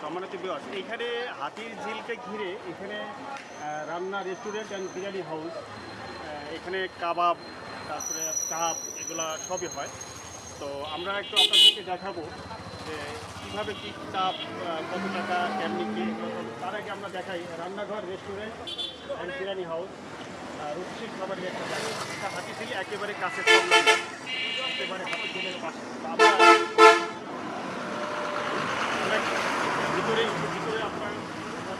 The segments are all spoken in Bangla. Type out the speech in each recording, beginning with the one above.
সম্মানিত ভিউয়ার্স, এখানে হাতির ঝিলকে ঘিরে এখানে রান্না রেস্টুরেন্ট অ্যান্ড বিরিয়ানি হাউস, এখানে কাবাব, তারপরে চাপ, এগুলা সবই হয়। তো আমরা একটু আপনাদেরকে দেখাবো যে কীভাবে কী চাপ, কত টাকা, কেমনি কী। তার আগে আমরা দেখাই রান্নাঘর রেস্টুরেন্ট অ্যান্ড বিরিয়ানি হাউস, রুচিশীল খাবারের একটা জায়গা। এটা হাতির ঝিল একেবারে কাছে, একেবারে হাতির ঝিলের পাশে। আমরা ভিতরে আপনার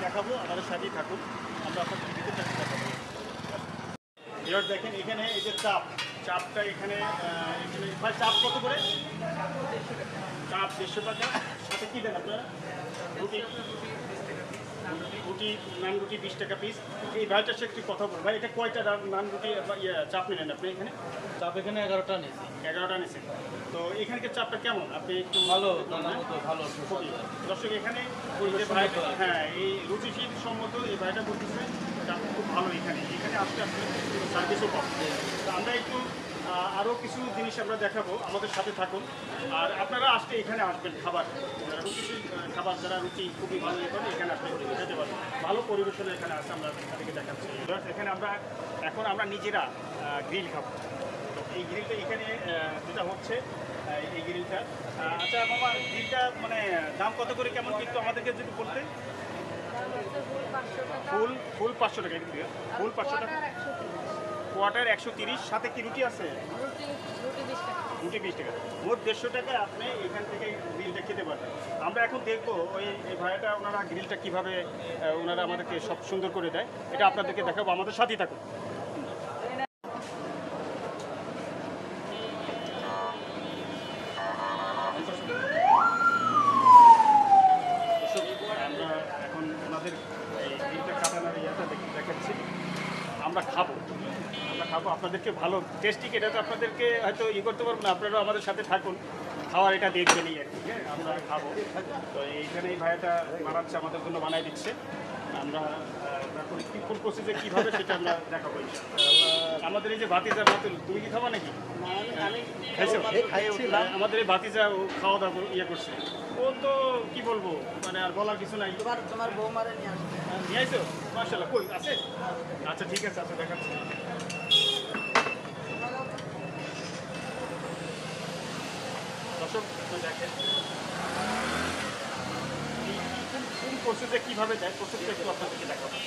দেখাবো, আমাদের সাথেই থাকুন, আমরা আপনাদের ভিতরে দেখাবো। এবার দেখেন এখানে এই যে চাপটা এখানে ভাই চাপ কত করে? চাপ 150 টাকা। সাথে কী দেন আপনারা? রুটি নান রুটি 20 টাকা পিস। এই ভাইটার সাথে একটু কথা বলবো। ভাই এটা কয়টা নান রুটি চাপ নিলেন আপনি? এখানে চাপ এখানে 11টা নিয়েছি। 11টা নিয়েছেন। তো এখানকার চাপটা কেমন? আপনি একটু ভালো, ভালো। দর্শক এখানে হ্যাঁ, এই রুচিশীল সম্মত এই ভাইটা বলতেছে চাপটা খুব ভালো। এখানে আসতে সার্ভিসও পাবো। তো আমরা একটু আরও কিছু জিনিস আমরা দেখাবো, আমাদের সাথে থাকুন। আর আপনারা আসলে এখানে আসবেন, খাবার রুচিশীল খাবার, যারা রুচি খুবই ভালো ইয়ে করে এখানে আসলে খেতে পারবেন। ভালো পরিবেশনে এখানে আসে, আমরা তাদেরকে দেখাচ্ছি। এখানে এখন আমরা নিজেরা গ্রিল খাবো। তো এই গ্রিলটা এখানে যেটা হচ্ছে এই গ্রিলটা, আচ্ছা মামা, গ্রিলটা মানে দাম কত করে, কেমন কিন্তু আমাদেরকে যদি বলতে? ফুল 500 টাকা। ফুল 500 টাকা, কোয়ার্টার 130। সাথে কি রুটি আছে? রুটি 20 টাকা। মোট 150 টাকায় আপনি এখান থেকে গ্রিলটা খেতে পারবেন। আমরা এখন দেখবো এই ভাইয়াটা, ওনারা গ্রিলটা কীভাবে ওনারা আমাদেরকে সব সুন্দর করে দেয়, এটা আপনাদেরকে দেখাবো, আমাদের সাথেই থাকুন। আমরা এখন ওনাদের এই গ্রিলটা কাটানোর দেখাচ্ছি। আমরা খাবো, আপনাদেরকে ভালো টেস্টি, এটা তো আপনাদেরকে হয়তো করতে পারবো না, আপনারাও আমাদের সাথে থাকুন, খাওয়ার এটা দেখবেনই আর কি। হ্যাঁ, আমরা খাবো। তো এইখানে এই ভাইয়াটা বানাচ্ছে, আমাদের জন্য বানাই দিচ্ছে। আমরা কি ফুল প্রসেসে কীভাবে সেটা আমরা দেখাবো। আমাদের এই যে ভাতিজা মাতুল, তুমি কি খাবা নাকি? আমাদের এই ভাতিজা ও খাওয়া দাওয়া করছে, ও তো কি বলবো, মানে আর বলার কিছু নাই। তোমার বৌমারে নিয়ে আসবে, নিয়ে আসো? মাশাআল্লাহ, কই আছে? আচ্ছা ঠিক আছে, আচ্ছা দেখাচ্ছি। দর্শক দেখেন কোন প্রসেসে কীভাবে দেয়, প্রসেসটা একটু আপনাদেরকে দেখাবো।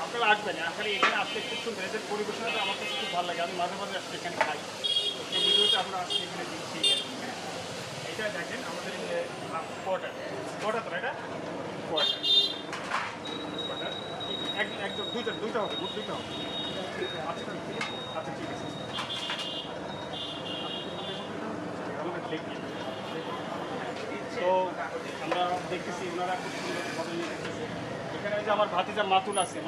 আপনারা আসবেন, আসলে এখানে আসলে খুব সুন্দর, এদের পরিবেশনটা আমার কাছে খুব ভালো লাগে। আমি মাঝে মাঝে আসলে এখানে খাই। এই ভিডিওটা আমরা আসলে এখানে দিচ্ছি। এটা দেখেন আমাদের এই যে কোয়ার্টার তো এটা কোয়ার্টার একদম দুইটা হবে, মোট দুইটা হবে। আচ্ছা ঠিক আছে। তো আমরা দেখতেছি ওনারা খুব সুন্দরভাবে নিয়ে দেখতেছে। এখানে যে আমার ভাতিজা মাতুল আছে,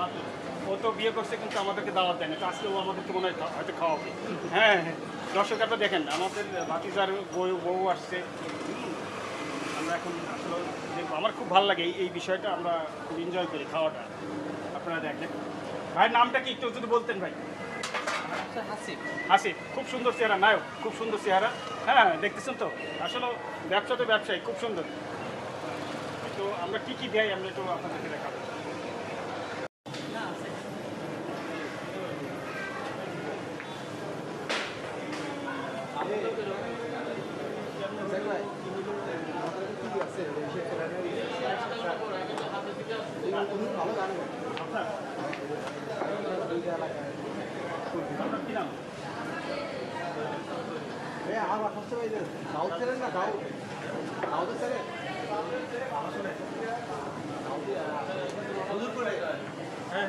ও তো বিয়ে করছে কিন্তু আমাদেরকে দাওয়াত দেয় না। তো আজকে ও আমাদেরকে মনে হয় হয়তো খাওয়াবে। হ্যাঁ, দর্শক আপনারা দেখেন, আমাদের ভাতিজার বউ আসছে। আমরা এখন আসলে দেখবো, আমার খুব ভালো লাগে এই বিষয়টা, আমরা খুব এনজয় করি খাওয়াটা। আপনারা দেখেন। ভাইয়ের নামটা কি একটু যদি বলতেন? ভাই হাসিব, খুব সুন্দর চেহারা, নায়ক, খুব সুন্দর চেহারা। হ্যাঁ, দেখতেছেন তো, আসলে ব্যবসা তো ব্যবসায়ী, খুব সুন্দর। তো আমরা কী দেয় আমরা একটু আপনাদেরকে দেখাবো। কি নাম? আমার সবসময় দাউদ ছিলেন না, দাউদের ছেলে হ্যাঁ,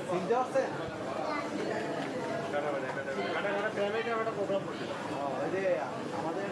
চিনতে পারছেন? প্রোগ্রাম করছিল ওই যে আমাদের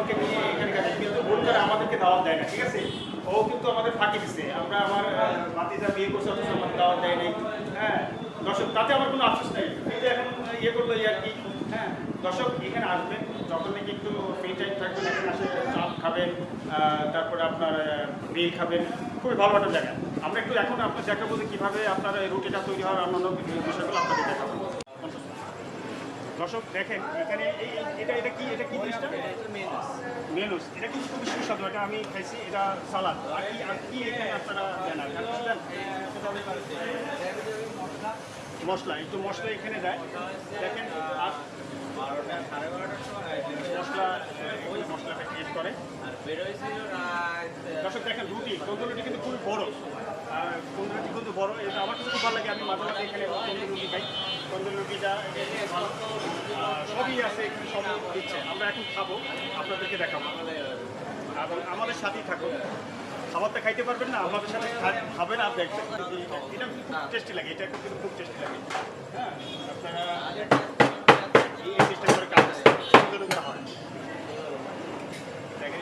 আমাকে নিয়ে এখানে গেছে, কিন্তু ভুল করে আমাদেরকে দাওয়াত দেয় না, ঠিক আছে? ও কিন্তু আমাদের ফাঁকি দিচ্ছে, আমরা আমার ভাতিজা বিয়ে করছে অথচ আমাদের দাওয়াত দেয় নাই। হ্যাঁ দর্শক, তাতে আমার কোনো আফসোস নেই, কিন্তু এখন ইয়ে করলো আর কি। হ্যাঁ দর্শক, এখানে আসবেন যখন নাকি একটু ফ্রি টাইম থাকবেন, এখানে আসে চাপ খাবেন, তারপরে আপনার মিল খাবেন, খুবই ভালো একটা জায়গা। আমরা একটু এখন আপনার দেখাবো যে কীভাবে আপনার এই রুটিটা তৈরি হওয়ার অন্যান্য বিষয়গুলো আপনাকে দেখাবো। দর্শক দেখেন এখানে এটা কি জিনিসটা? মেনুস। এটা কিন্তু খুবই সুস্বাদু, এটা আমি খাইছি, এটা সালাদ। আর কি এখানে আপনারা দেন? আর কিছু দেন? মশলা, একটু মশলা এখানে দেয় দেখেন। আর মশলাটা ক্রিয়েট করে। দর্শক দেখেন রুটি, তন্দুর রুটি কিন্তু খুবই বড়, আর তন্দুর রুটি কিন্তু বড়, এটা আমার কিন্তু খুব ভালো লাগে। আমি মাঝে মাঝে এখানে তন্দুর রুটি খাই। তন্দুর রুটিটা ভালো, সবই আছে এখানে, সব দিচ্ছে। আমরা এখন খাবো, আপনাদেরকে দেখাবো, এবং আমাদের সাথেই থাকুন। খাবারটা খাইতে পারবেন না, আমাদের সাথে খাবেন আর দেখবেন। এটা কিন্তু খুব টেস্টি লাগে, এটা কিন্তু খুব টেস্টি লাগে। হ্যাঁ আপনারা এই চেষ্টা করে কাজ সুন্দর করা হয়। দেখেন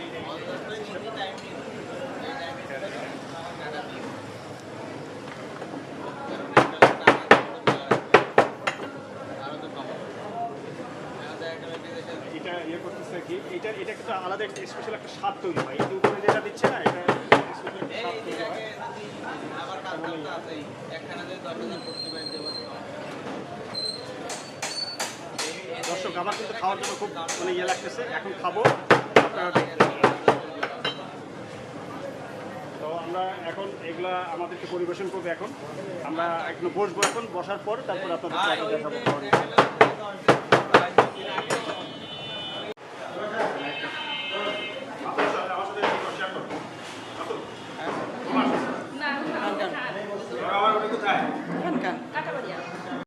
এটা ইয়ে করতেছে কি, এটা কিন্তু আলাদা একটা স্পেশাল একটা স্বাদ তৈরি হয়। এই উপরে যেটা দিচ্ছে না, এটা স্পেশাল একটা স্বাদ তৈরি হয়। দর্শক, আমার কিন্তু খাওয়ার জন্য খুব মানে ইয়ে লাগতেছে, এখন খাবো, আপনারা দেখবেন। তো আমরা এখন এগুলা আমাদেরকে পরিবেশন করবে। এখন আমরা এখন বসবো, এখন বসার পর তারপর আপনাদের দেখাবো। কোথায়